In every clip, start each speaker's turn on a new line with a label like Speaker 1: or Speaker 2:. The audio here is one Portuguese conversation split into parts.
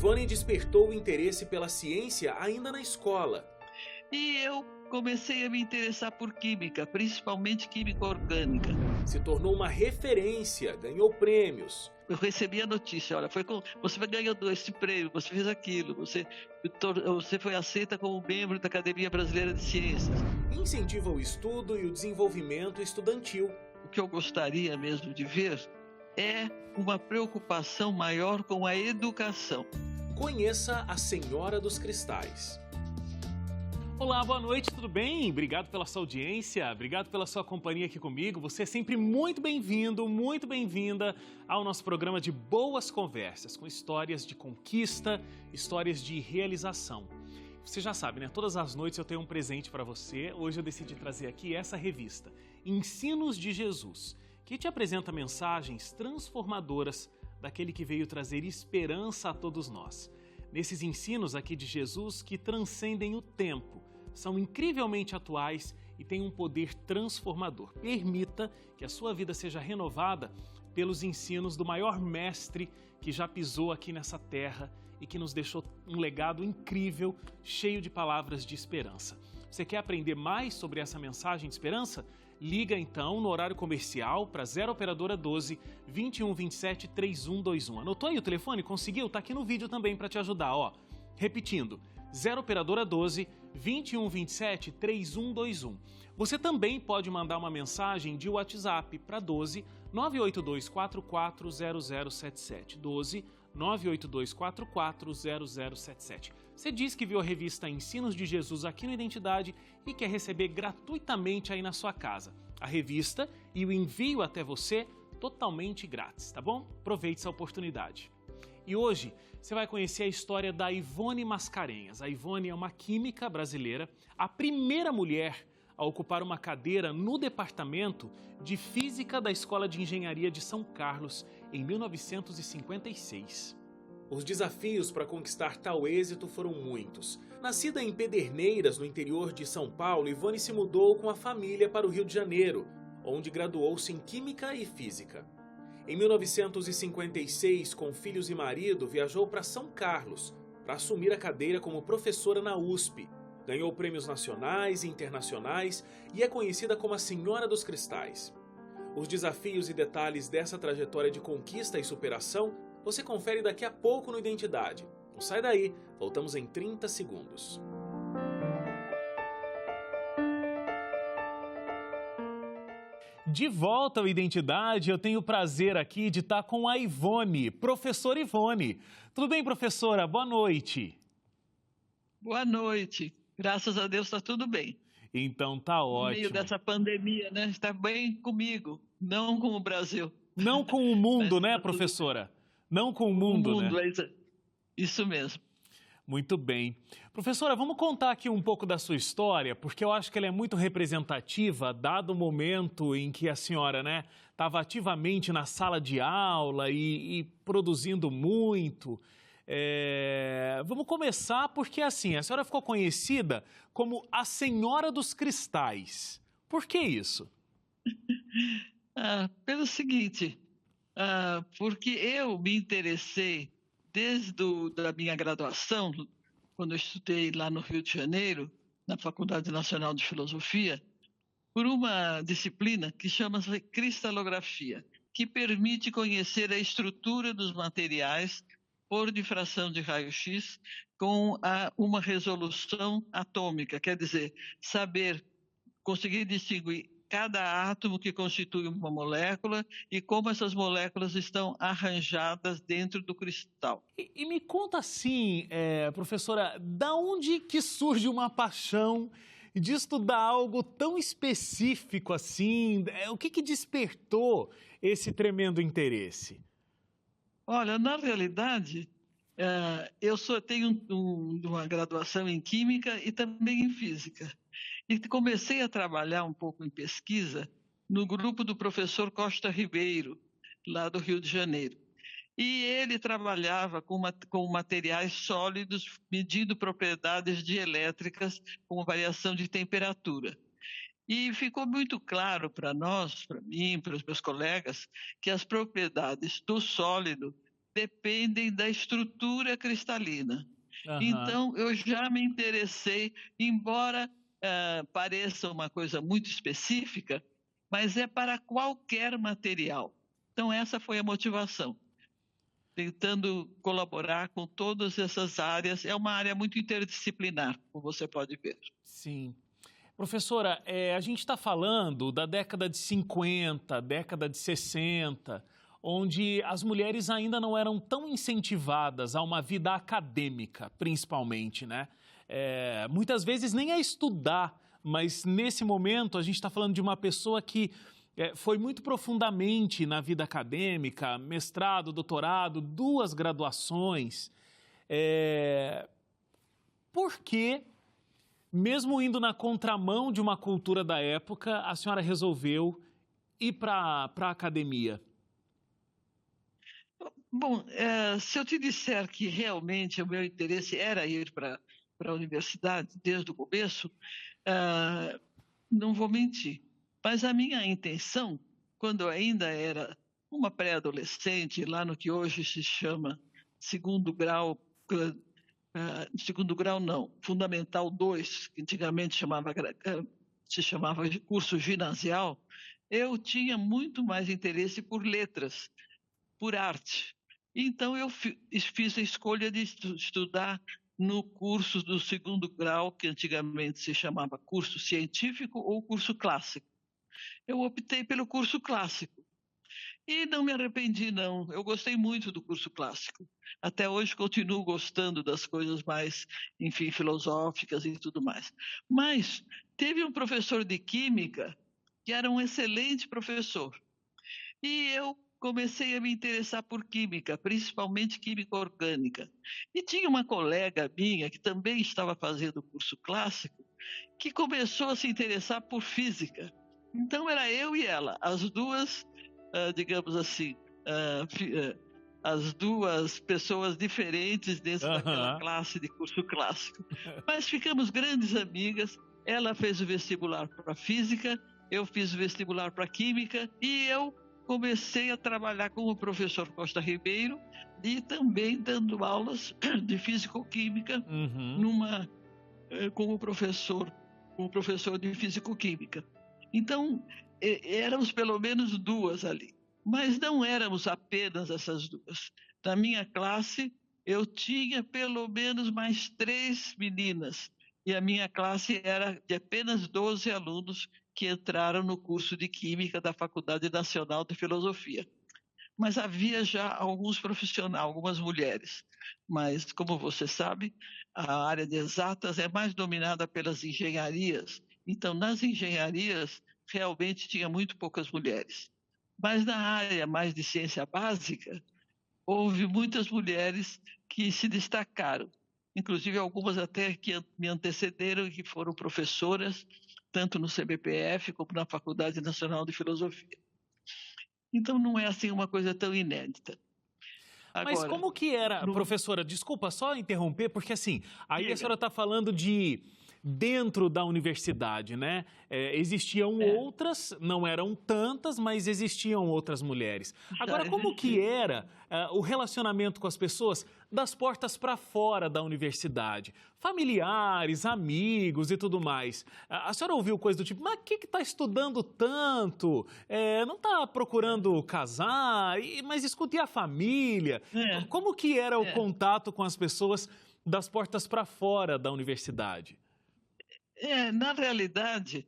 Speaker 1: Ivone despertou o interesse pela ciência ainda na escola.
Speaker 2: E eu comecei a me interessar por química, principalmente química orgânica.
Speaker 1: Se tornou uma referência, ganhou prêmios.
Speaker 2: Eu recebi a notícia, olha, você ganhou esse prêmio, você fez aquilo, você foi aceita como membro da Academia Brasileira de Ciências.
Speaker 1: Incentiva o estudo e o desenvolvimento estudantil.
Speaker 2: O que eu gostaria mesmo de ver é uma preocupação maior com a educação.
Speaker 1: Conheça a Senhora dos Cristais.
Speaker 3: Olá, boa noite, tudo bem? Obrigado pela sua audiência, obrigado pela sua companhia aqui comigo. Você é sempre muito bem-vindo, muito bem-vinda ao nosso programa de boas conversas, com histórias de conquista, histórias de realização. Você já sabe, né? Todas as noites eu tenho um presente para você. Hoje eu decidi trazer aqui essa revista, Ensinos de Jesus, que te apresenta mensagens transformadoras daquele que veio trazer esperança a todos nós. Nesses ensinos aqui de Jesus que transcendem o tempo, são incrivelmente atuais e têm um poder transformador. Permita que a sua vida seja renovada pelos ensinos do maior mestre que já pisou aqui nessa terra e que nos deixou um legado incrível, cheio de palavras de esperança. Você quer aprender mais sobre essa mensagem de esperança? Liga então no horário comercial para 0 Operadora 12 21 27 3121. Anotou aí o telefone? Conseguiu? Tá aqui no vídeo também para te ajudar, ó. Repetindo, 0 Operadora 12 21 27 3121. Você também pode mandar uma mensagem de WhatsApp para 12 982 44 0077. 12 982 44 0077. Você diz que viu a revista Ensinos de Jesus aqui no Identidade e quer receber gratuitamente aí na sua casa a revista e o envio até você totalmente grátis, tá bom? Aproveite essa oportunidade. E hoje você vai conhecer a história da Ivone Mascarenhas. A Ivone é uma química brasileira, a primeira mulher a ocupar uma cadeira no Departamento de Física da Escola de Engenharia de São Carlos em 1956.
Speaker 1: Os desafios para conquistar tal êxito foram muitos. Nascida em Pederneiras, no interior de São Paulo, Ivone se mudou com a família para o Rio de Janeiro, onde graduou-se em Química e Física. Em 1956, com filhos e marido, viajou para São Carlos para assumir a cadeira como professora na USP. Ganhou prêmios nacionais e internacionais e é conhecida como a Senhora dos Cristais. Os desafios e detalhes dessa trajetória de conquista e superação você confere daqui a pouco no Identidade. Não sai daí, voltamos em 30 segundos.
Speaker 3: De volta ao Identidade, eu tenho o prazer aqui de estar com a Ivone, professora Ivone. Tudo bem, professora? Boa noite.
Speaker 2: Boa noite. Graças a Deus está tudo bem.
Speaker 3: Então tá ótimo.
Speaker 2: No meio dessa pandemia, né? Está bem comigo, não com o Brasil.
Speaker 3: Não com o mundo, né, professora? Não com o mundo, né?
Speaker 2: Isso mesmo.
Speaker 3: Muito bem. Professora, vamos contar aqui um pouco da sua história, porque eu acho que ela é muito representativa, dado o momento em que a senhora, né, estava ativamente na sala de aula e produzindo muito. Vamos começar porque, assim, a senhora ficou conhecida como a Senhora dos Cristais. Por que isso?
Speaker 2: Pelo seguinte, porque eu me interessei desde a minha graduação, quando eu estudei lá no Rio de Janeiro, na Faculdade Nacional de Filosofia, por uma disciplina que chama-se cristalografia, que permite conhecer a estrutura dos materiais por difração de raio-x com uma resolução atômica, quer dizer, conseguir distinguir cada átomo que constitui uma molécula e como essas moléculas estão arranjadas dentro do cristal.
Speaker 3: E me conta assim, professora, da onde que surge uma paixão de estudar algo tão específico assim? O que despertou esse tremendo interesse?
Speaker 2: Olha, na realidade, eu tenho uma graduação em Química e também em Física. E comecei a trabalhar um pouco em pesquisa no grupo do professor Costa Ribeiro, lá do Rio de Janeiro. E ele trabalhava com materiais sólidos, medindo propriedades dielétricas com variação de temperatura. E ficou muito claro para nós, para mim, para os meus colegas, que as propriedades do sólido dependem da estrutura cristalina.
Speaker 3: Aham.
Speaker 2: Então, eu já me interessei, embora pareça uma coisa muito específica, mas é para qualquer material. Então, essa foi a motivação, tentando colaborar com todas essas áreas. É uma área muito interdisciplinar, como você pode ver.
Speaker 3: Sim. Professora, a gente está falando da década de 50, década de 60, onde as mulheres ainda não eram tão incentivadas a uma vida acadêmica, principalmente, né? Muitas vezes nem a estudar, mas nesse momento a gente está falando de uma pessoa que foi muito profundamente na vida acadêmica, mestrado, doutorado, 2 graduações. Por que, mesmo indo na contramão de uma cultura da época, a senhora resolveu ir para a academia?
Speaker 2: Bom, se eu te disser que realmente o meu interesse era ir para a universidade desde o começo, não vou mentir. Mas a minha intenção, quando eu ainda era uma pré-adolescente, lá no que hoje se chama segundo grau, segundo grau não, Fundamental 2, que antigamente se chamava de curso ginasial, eu tinha muito mais interesse por letras, por arte. Então, eu fiz a escolha de estudar no curso do segundo grau, que antigamente se chamava curso científico ou curso clássico. Eu optei pelo curso clássico. E não me arrependi, não. Eu gostei muito do curso clássico. Até hoje continuo gostando das coisas mais, enfim, filosóficas e tudo mais. Mas teve um professor de química que era um excelente professor. E eu comecei a me interessar por química, principalmente química orgânica. E tinha uma colega minha que também estava fazendo o curso clássico, que começou a se interessar por física. Então era eu e ela, as duas, digamos assim, as duas pessoas diferentes dentro daquela classe de curso clássico. Mas ficamos grandes amigas. Ela fez o vestibular para física, eu fiz o vestibular para química e eu comecei a trabalhar com o professor Costa Ribeiro e também dando aulas de físico-química com o professor de físico-química. Então, éramos pelo menos 2 ali, mas não éramos apenas essas 2. Na minha classe, eu tinha pelo menos mais 3 meninas, e a minha classe era de apenas 12 alunos que entraram no curso de Química da Faculdade Nacional de Filosofia. Mas havia já alguns profissionais, algumas mulheres. Mas, como você sabe, a área de exatas é mais dominada pelas engenharias. Então, nas engenharias, realmente tinha muito poucas mulheres. Mas na área mais de ciência básica, houve muitas mulheres que se destacaram. Inclusive, algumas até que me antecederam e que foram professoras, tanto no CBPF como na Faculdade Nacional de Filosofia. Então, não é assim uma coisa tão inédita.
Speaker 3: Agora, mas como que era, professora, desculpa só interromper, porque assim, aí a senhora está falando de dentro da universidade, né? Existiam outras, não eram tantas, mas existiam outras mulheres. Agora, como que era o relacionamento com as pessoas das portas para fora da universidade? Familiares, amigos e tudo mais. A senhora ouviu coisa do tipo, mas o que está estudando tanto? Não está procurando casar? Mas escute a família. Como que era o contato com as pessoas das portas para fora da universidade?
Speaker 2: Na realidade,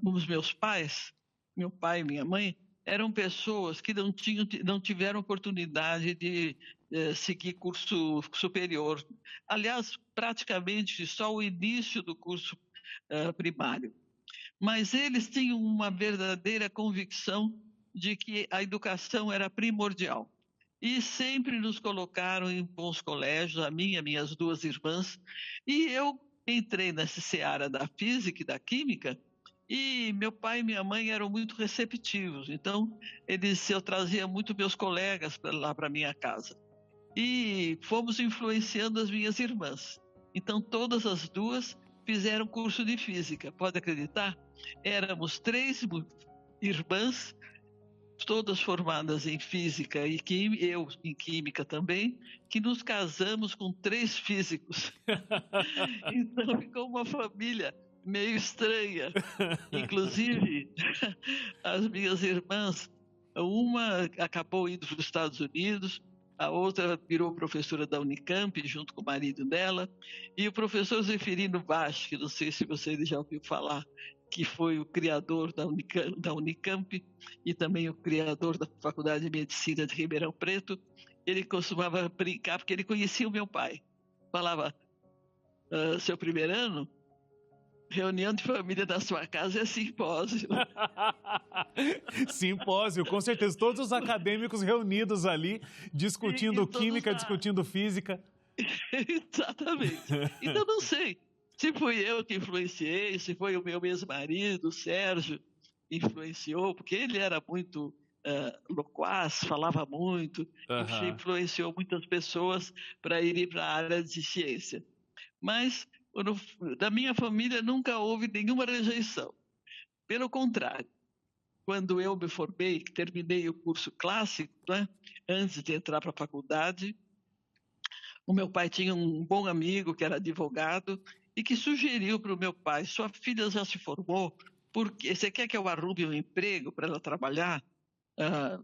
Speaker 2: os meus pais, meu pai e minha mãe, eram pessoas que não tiveram oportunidade de seguir curso superior. Aliás, praticamente só o início do curso primário. Mas eles tinham uma verdadeira convicção de que a educação era primordial. E sempre nos colocaram em bons colégios, a mim e as minhas 2 irmãs, e eu entrei nessa seara da física e da química, e meu pai e minha mãe eram muito receptivos. Então, eu trazia muito meus colegas lá para minha casa. E fomos influenciando as minhas irmãs. Então, todas as 2 fizeram curso de física. Pode acreditar? Éramos 3 irmãs todas formadas em física e eu em química também, que nos casamos com 3 físicos. Então ficou uma família meio estranha. Inclusive, as minhas irmãs, uma acabou indo para os Estados Unidos, a outra virou professora da Unicamp, junto com o marido dela, e o professor Zeferino Vaz, que não sei se você já ouviu falar, que foi o criador da Unicamp e também o criador da Faculdade de Medicina de Ribeirão Preto, ele costumava brincar, porque ele conhecia o meu pai. Falava, seu primeiro ano, reunião de família da sua casa é simpósio.
Speaker 3: Simpósio, com certeza. Todos os acadêmicos reunidos ali, discutindo química, discutindo física.
Speaker 2: Exatamente. Então, não sei se fui eu que influenciei, se foi o meu ex-marido, o Sérgio, influenciou, porque ele era muito loquaz, falava muito, influenciou muitas pessoas para irem para a área de ciência. Mas da minha família nunca houve nenhuma rejeição. Pelo contrário, quando eu me formei, terminei o curso clássico, né, antes de entrar para a faculdade, o meu pai tinha um bom amigo que era advogado e que sugeriu para o meu pai, sua filha já se formou, porque você quer que eu arrume um emprego para ela trabalhar?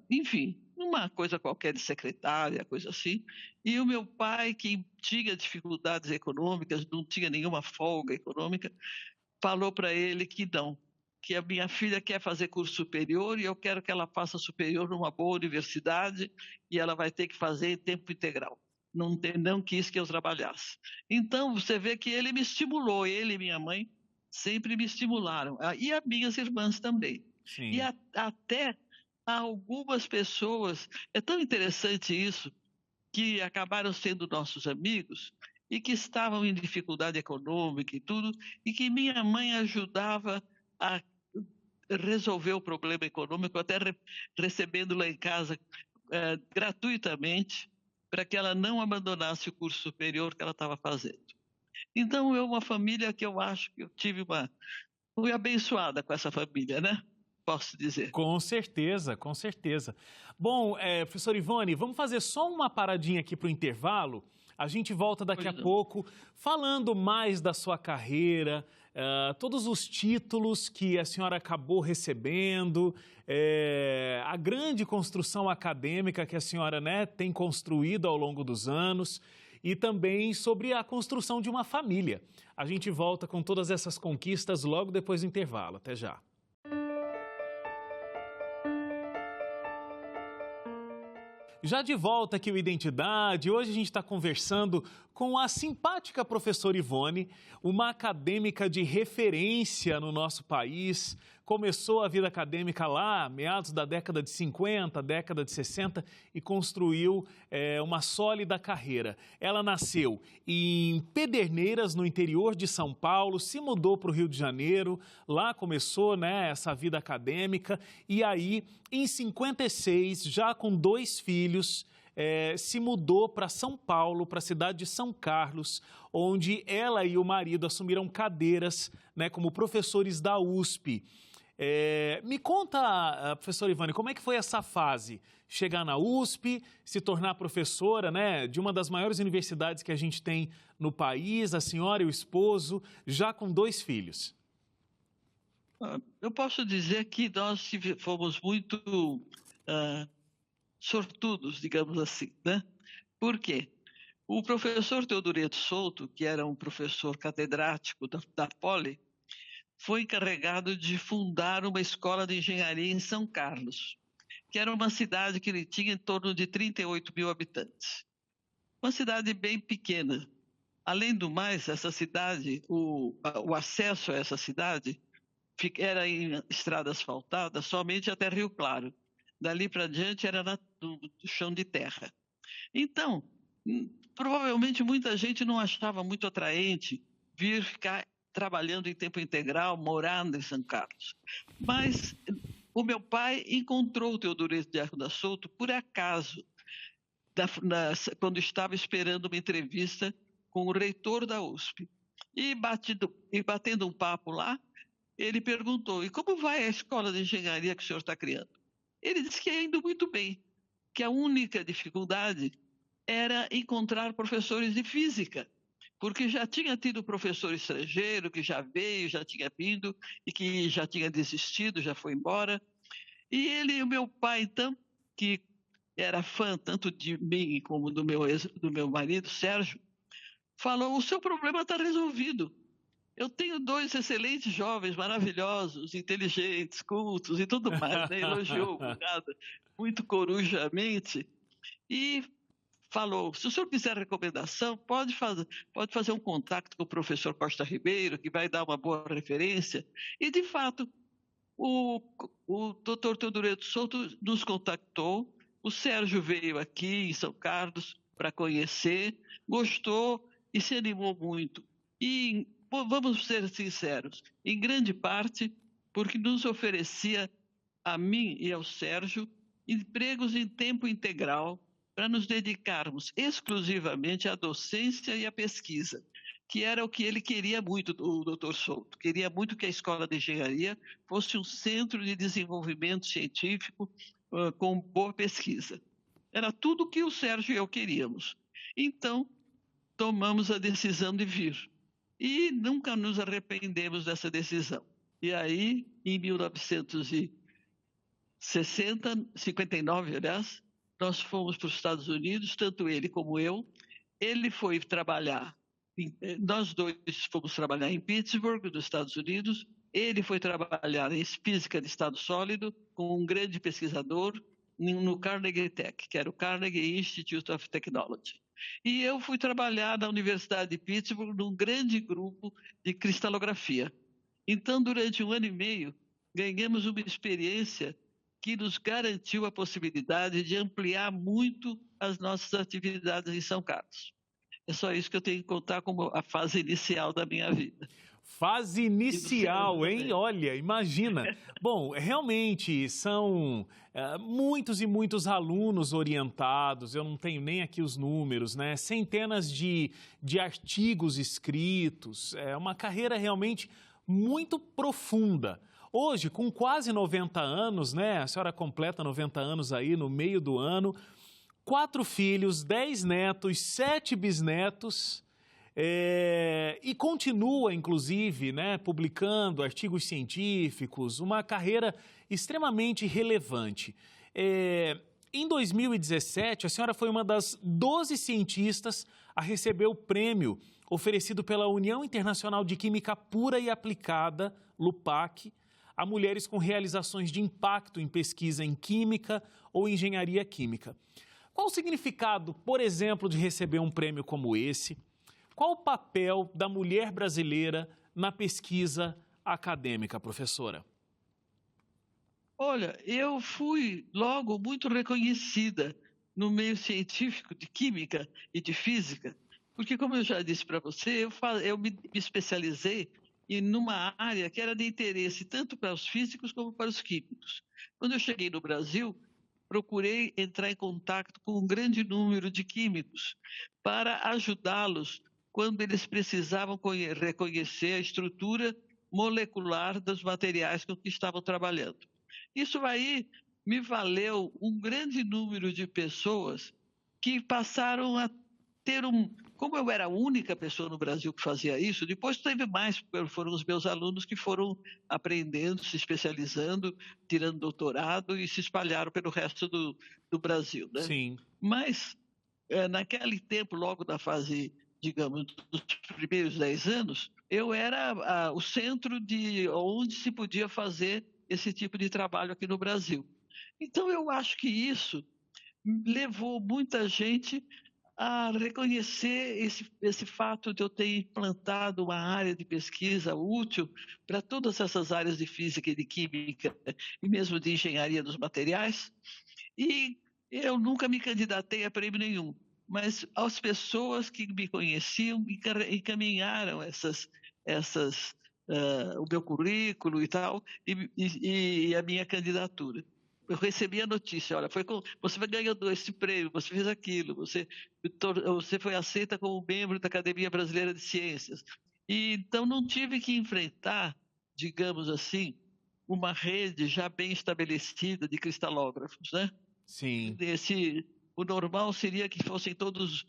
Speaker 2: Enfim, uma coisa qualquer de secretária, coisa assim. E o meu pai, que tinha dificuldades econômicas, não tinha nenhuma folga econômica, falou para ele que não, que a minha filha quer fazer curso superior e eu quero que ela faça superior numa boa universidade e ela vai ter que fazer em tempo integral. Não quis que eu trabalhasse. Então, você vê que ele me estimulou, ele e minha mãe sempre me estimularam. E as minhas irmãs também.
Speaker 3: Sim.
Speaker 2: E até algumas pessoas, é tão interessante isso, que acabaram sendo nossos amigos e que estavam em dificuldade econômica e tudo, e que minha mãe ajudava a resolver o problema econômico, até recebendo lá em casa gratuitamente, para que ela não abandonasse o curso superior que ela estava fazendo. Então, é uma família que eu acho que eu fui abençoada com essa família, né? Posso dizer.
Speaker 3: Com certeza, com certeza. Bom, professor Ivone, vamos fazer só uma paradinha aqui para o intervalo. A gente volta daqui a pouco falando mais da sua carreira, todos os títulos que a senhora acabou recebendo, a grande construção acadêmica que a senhora, né, tem construído ao longo dos anos e também sobre a construção de uma família. A gente volta com todas essas conquistas logo depois do intervalo. Até já. Já de volta aqui o Identidade, hoje a gente está conversando com a simpática professora Ivone, uma acadêmica de referência no nosso país. Começou a vida acadêmica lá, meados da década de 50, década de 60 e construiu uma sólida carreira. Ela nasceu em Pederneiras, no interior de São Paulo, se mudou para o Rio de Janeiro, lá começou, né, essa vida acadêmica e aí, em 56, já com 2 filhos, se mudou para São Paulo, para a cidade de São Carlos, onde ela e o marido assumiram cadeiras, né, como professores da USP. Me conta, professora Ivone, como é que foi essa fase? Chegar na USP, se tornar professora, né, de uma das maiores universidades que a gente tem no país, a senhora e o esposo, já com 2 filhos.
Speaker 2: Eu posso dizer que nós fomos muito sortudos, digamos assim, né? Por quê? O professor Teodoreto Souto, que era um professor catedrático da Poli, foi encarregado de fundar uma escola de engenharia em São Carlos, que era uma cidade que ele tinha em torno de 38 mil habitantes. Uma cidade bem pequena. Além do mais, essa cidade, o acesso a essa cidade era em estrada asfaltada somente até Rio Claro. Dali para diante era no chão de terra. Então, provavelmente muita gente não achava muito atraente vir ficar trabalhando em tempo integral, morando em São Carlos. Mas o meu pai encontrou o Teodoreto de Arruda Souto por acaso, quando estava esperando uma entrevista com o reitor da USP. E batendo um papo lá, ele perguntou, e como vai a escola de engenharia que o senhor está criando? Ele disse que ia indo muito bem, que a única dificuldade era encontrar professores de física, porque já tinha tido professor estrangeiro que já veio, já tinha vindo e que já tinha desistido, já foi embora. E ele, o meu pai, então, que era fã tanto de mim como do meu marido, Sérgio, falou: o seu problema está resolvido. Eu tenho 2 excelentes jovens, maravilhosos, inteligentes, cultos e tudo mais, né? Elogiou o cunhado muito corujamente e falou: se o senhor quiser recomendação, pode fazer um contato com o professor Costa Ribeiro, que vai dar uma boa referência. E, de fato, o, o doutor Teodoreto Souto nos contactou, o Sérgio veio aqui em São Carlos para conhecer, gostou e se animou muito. E vamos ser sinceros, em grande parte porque nos oferecia a mim e ao Sérgio empregos em tempo integral para nos dedicarmos exclusivamente à docência e à pesquisa, que era o que ele queria muito, o doutor Souto. Queria muito que a Escola de Engenharia fosse um centro de desenvolvimento científico com boa pesquisa. Era tudo o que o Sérgio e eu queríamos. Então, tomamos a decisão de vir. E nunca nos arrependemos dessa decisão. E aí, em 1959, aliás, nós fomos para os Estados Unidos, tanto ele como eu. Ele foi trabalhar, nós dois fomos trabalhar em Pittsburgh, nos Estados Unidos. Ele foi trabalhar em física de estado sólido com um grande pesquisador no Carnegie Tech, que era o Carnegie Institute of Technology. E eu fui trabalhar na Universidade de Pittsburgh num grande grupo de cristalografia. Então, durante 1 ano e meio, ganhamos uma experiência que nos garantiu a possibilidade de ampliar muito as nossas atividades em São Carlos. É só isso que eu tenho que contar como a fase inicial da minha vida.
Speaker 3: Fase inicial, hein? Olha, imagina. Bom, realmente são muitos e muitos alunos orientados, eu não tenho nem aqui os números, né? Centenas de artigos escritos, é uma carreira realmente muito profunda. Hoje, com quase 90 anos, né? A senhora completa 90 anos aí no meio do ano, 4 filhos, 10 netos, 7 bisnetos. E continua, inclusive, né, publicando artigos científicos, uma carreira extremamente relevante. Em 2017, a senhora foi uma das 12 cientistas a receber o prêmio oferecido pela União Internacional de Química Pura e Aplicada, LUPAC, a mulheres com realizações de impacto em pesquisa em química ou engenharia química. Qual o significado, por exemplo, de receber um prêmio como esse? Qual o papel da mulher brasileira na pesquisa acadêmica, professora?
Speaker 2: Olha, eu fui logo muito reconhecida no meio científico de química e de física, porque, como eu já disse para você, eu me especializei numa área que era de interesse tanto para os físicos como para os químicos. Quando eu cheguei no Brasil, procurei entrar em contato com um grande número de químicos para ajudá-los quando eles precisavam reconhecer a estrutura molecular dos materiais com que estavam trabalhando. Isso aí me valeu um grande número de pessoas que passaram a ter Como eu era a única pessoa no Brasil que fazia isso, depois teve mais, foram os meus alunos que foram aprendendo, se especializando, tirando doutorado e se espalharam pelo resto do Brasil, né?
Speaker 3: Sim.
Speaker 2: Mas, naquele tempo, logo da fase, digamos, dos primeiros 10 anos, eu era o centro de onde se podia fazer esse tipo de trabalho aqui no Brasil. Então, eu acho que isso levou muita gente a reconhecer esse fato de eu ter implantado uma área de pesquisa útil para todas essas áreas de física e de química e mesmo de engenharia dos materiais. E eu nunca me candidatei a prêmio nenhum, mas as pessoas que me conheciam encaminharam o meu currículo e tal, e a minha candidatura. Eu recebi a notícia, olha, você vai ganhando esse prêmio, você fez aquilo, você foi aceita como membro da Academia Brasileira de Ciências. E então não tive que enfrentar, digamos assim, uma rede já bem estabelecida de cristalógrafos, né?
Speaker 3: Sim.
Speaker 2: O normal seria que fossem todos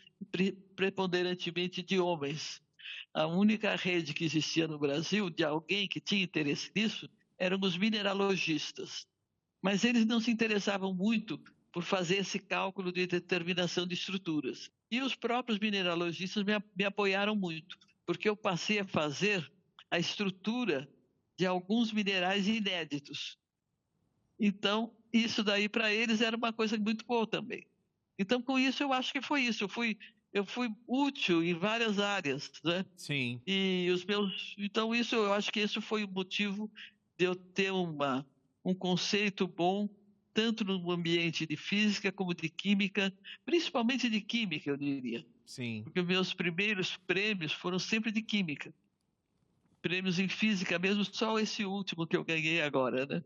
Speaker 2: preponderantemente de homens. A única rede que existia no Brasil de alguém que tinha interesse nisso eram os mineralogistas. Mas eles não se interessavam muito por fazer esse cálculo de determinação de estruturas. E os próprios mineralogistas me apoiaram muito, porque eu passei a fazer a estrutura de alguns minerais inéditos. Então, isso daí para eles era uma coisa muito boa também. Então, com isso, eu acho que foi isso. Eu fui útil em várias áreas, né?
Speaker 3: Sim.
Speaker 2: Então, eu acho que isso foi o motivo de eu ter um conceito bom, tanto no ambiente de física como de química, principalmente de química, eu diria.
Speaker 3: Sim.
Speaker 2: Porque meus primeiros prêmios foram sempre de química. Prêmios em física mesmo, só esse último que eu ganhei agora, né?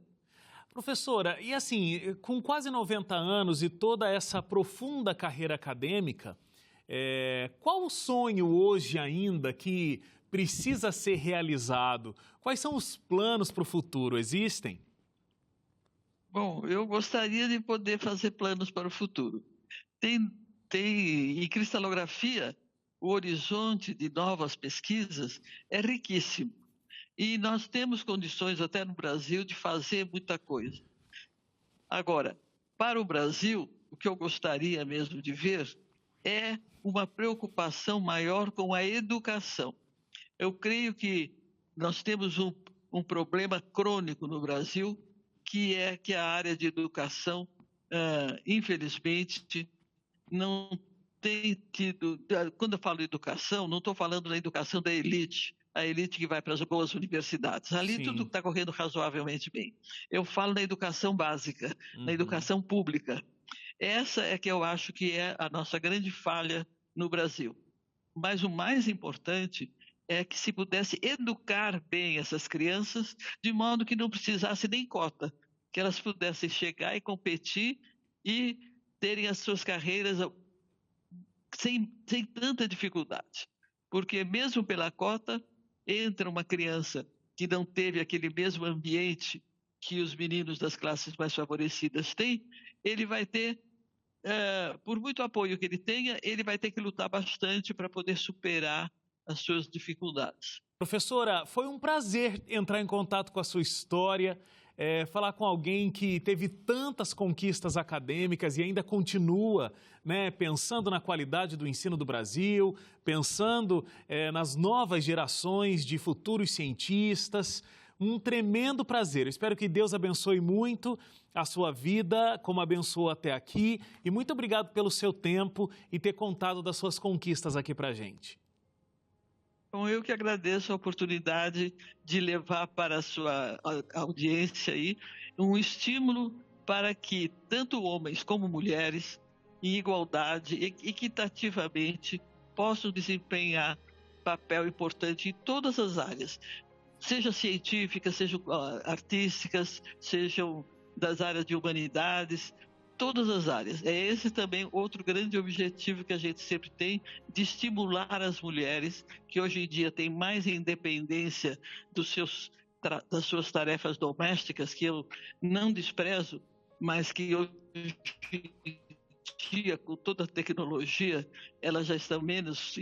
Speaker 3: Professora, e assim, com quase 90 anos e toda essa profunda carreira acadêmica, qual o sonho hoje ainda que precisa ser realizado? Quais são os planos para o futuro? Existem?
Speaker 2: Bom, eu gostaria de poder fazer planos para o futuro. Em cristalografia, o horizonte de novas pesquisas é riquíssimo. E nós temos condições, até no Brasil, de fazer muita coisa. Agora, para o Brasil, o que eu gostaria mesmo de ver é uma preocupação maior com a educação. Eu creio que nós temos um problema crônico no Brasil, que é que a área de educação, infelizmente, não tem tido... Quando eu falo educação, não estou falando da educação da elite, a elite que vai para as boas universidades. Ali
Speaker 3: Sim.
Speaker 2: tudo está correndo razoavelmente bem. Eu falo na educação básica, na educação pública. Essa é que eu acho que é a nossa grande falha no Brasil. Mas o mais importante é que se pudesse educar bem essas crianças, de modo que não precisasse nem cota, que elas pudessem chegar e competir e terem as suas carreiras sem tanta dificuldade. Porque mesmo pela cota, entra uma criança que não teve aquele mesmo ambiente que os meninos das classes mais favorecidas têm, ele vai ter, por muito apoio que ele tenha, ele vai ter que lutar bastante para poder superar as suas dificuldades.
Speaker 3: Professora, foi um prazer entrar em contato com a sua história, falar com alguém que teve tantas conquistas acadêmicas e ainda continua, né, pensando na qualidade do ensino do Brasil, pensando nas novas gerações de futuros cientistas. Um tremendo prazer. Eu espero que Deus abençoe muito a sua vida, como abençoou até aqui. E muito obrigado pelo seu tempo e ter contado das suas conquistas aqui pra gente.
Speaker 2: Então, eu que agradeço a oportunidade de levar para a sua audiência aí um estímulo para que tanto homens como mulheres, em igualdade, equitativamente, possam desempenhar papel importante em todas as áreas, seja científicas, sejam artísticas, sejam das áreas de humanidades, todas as áreas. É esse também outro grande objetivo que a gente sempre tem, de estimular as mulheres, que hoje em dia têm mais independência das suas tarefas domésticas, que eu não desprezo, mas que hoje em dia, com toda a tecnologia, elas já estão menos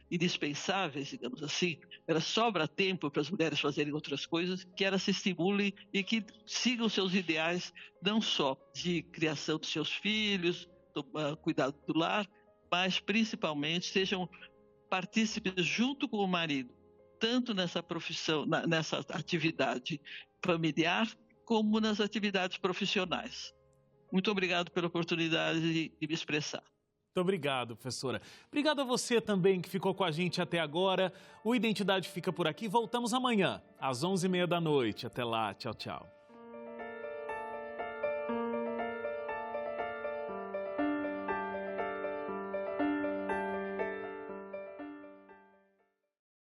Speaker 2: indispensáveis, digamos assim. Sobra tempo para as mulheres fazerem outras coisas, que elas se estimulem e que sigam seus ideais, não só de criação de seus filhos, do cuidado do lar, mas principalmente sejam partícipes junto com o marido, tanto nessa profissão, nessa atividade familiar, como nas atividades profissionais. Muito obrigado pela oportunidade de me expressar.
Speaker 3: Muito obrigado, professora. Obrigado a você também que ficou com a gente até agora. O Identidade fica por aqui. Voltamos amanhã, às 11h30 da noite. Até lá. Tchau, tchau.